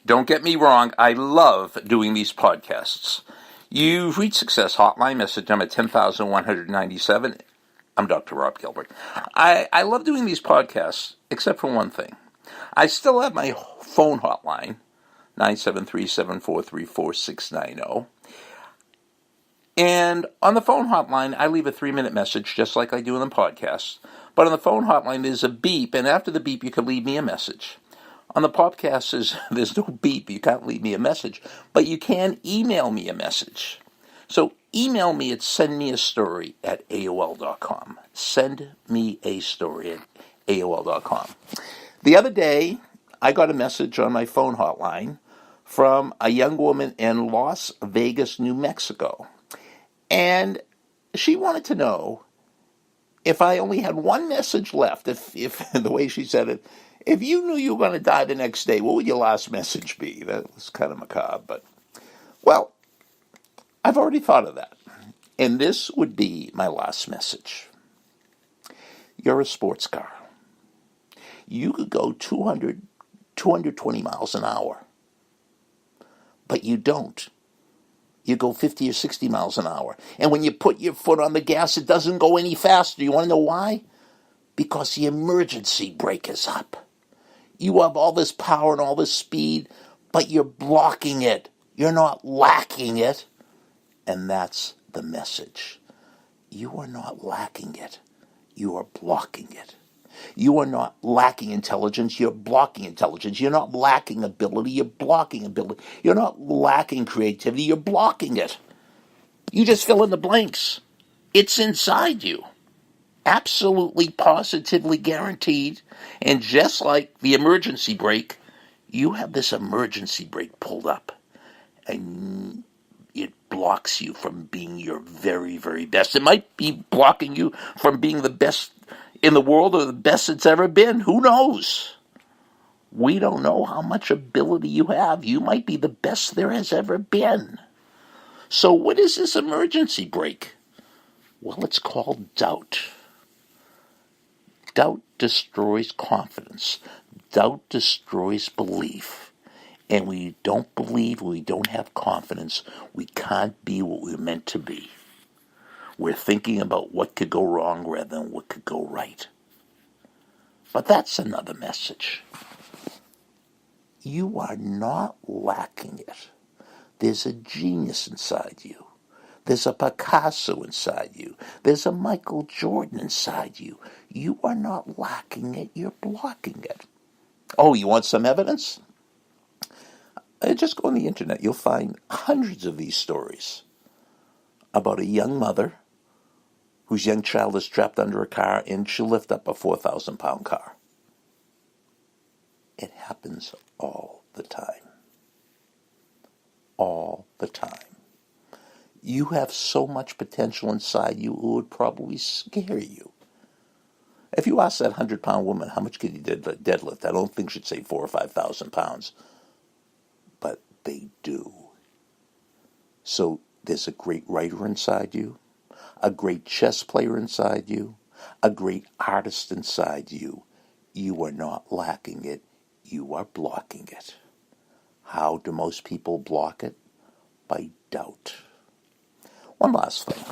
Don't get me wrong, I love doing these podcasts. You've reached Success Hotline, message number 10,197. I'm Dr. Rob Gilbert. I love doing these podcasts, except for one thing. I still have my phone hotline, 973-743-4690. And on the phone hotline, I leave a 3-minute message, just like I do in the podcast. But on the phone hotline, there's a beep, and after the beep, you can leave me a message. On the podcast, there's no beep. You can't leave me a message. But you can email me a message. So email me at sendmeastory@AOL.com. Send me a story at AOL.com. The other day, I got a message on my phone hotline from a young woman in Las Vegas, New Mexico. And she wanted to know if I only had one message left, if the way she said it, if you knew you were going to die the next day, what would your last message be? That was kind of macabre, but, well, I've already thought of that. And this would be my last message. You're a sports car. You could go 220 miles an hour, but you don't. You go 50 or 60 miles an hour. And when you put your foot on the gas, it doesn't go any faster. You want to know why? Because the emergency brake is up. You have all this power and all this speed, but you're blocking it. You're not lacking it. And that's the message. You are not lacking it. You are blocking it. You are not lacking intelligence. You're blocking intelligence. You're not lacking ability. You're blocking ability. You're not lacking creativity. You're blocking it. You just fill in the blanks. It's inside you. Absolutely, positively guaranteed. And just like the emergency brake, you have this emergency brake pulled up. And it blocks you from being your very, very best. It might be blocking you from being the best in the world or the best it's ever been. Who knows? We don't know how much ability you have. You might be the best there has ever been. So what is this emergency brake? Well, it's called doubt. Doubt destroys confidence. Doubt destroys belief. And when you don't believe, when we don't have confidence, we can't be what we're meant to be. We're thinking about what could go wrong rather than what could go right. But that's another message. You are not lacking it. There's a genius inside you. There's a Picasso inside you. There's a Michael Jordan inside you. You are not lacking it. You're blocking it. Oh, you want some evidence? Just go on the internet. You'll find hundreds of these stories about a young mother whose young child is trapped under a car and she'll lift up a 4,000-pound car. It happens all the time. All the time. You have so much potential inside you, it would probably scare you. If you ask that 100-pound woman, how much can you deadlift? I don't think she'd say 4,000 or 5,000 pounds. But they do. So there's a great writer inside you, a great chess player inside you, a great artist inside you. You are not lacking it. You are blocking it. How do most people block it? By doubt. One last thing.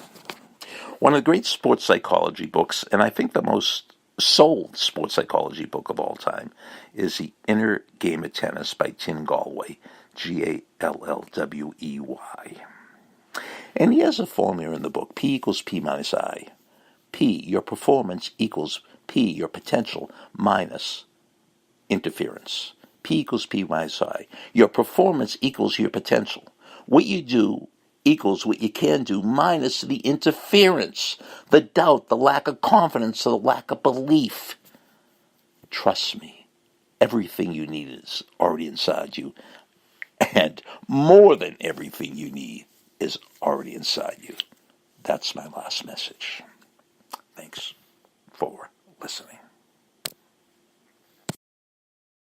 One of the great sports psychology books, and I think the most sold sports psychology book of all time, is The Inner Game of Tennis by Tim Gallwey, Gallwey. And he has a formula in the book, P equals P minus I. P, your performance, equals P, your potential, minus interference. P equals P minus I. Your performance equals your potential. What you do equals what you can do minus the interference, the doubt, the lack of confidence, the lack of belief. Trust me, everything you need is already inside you. And more than everything you need is already inside you. That's my last message. Thanks for listening.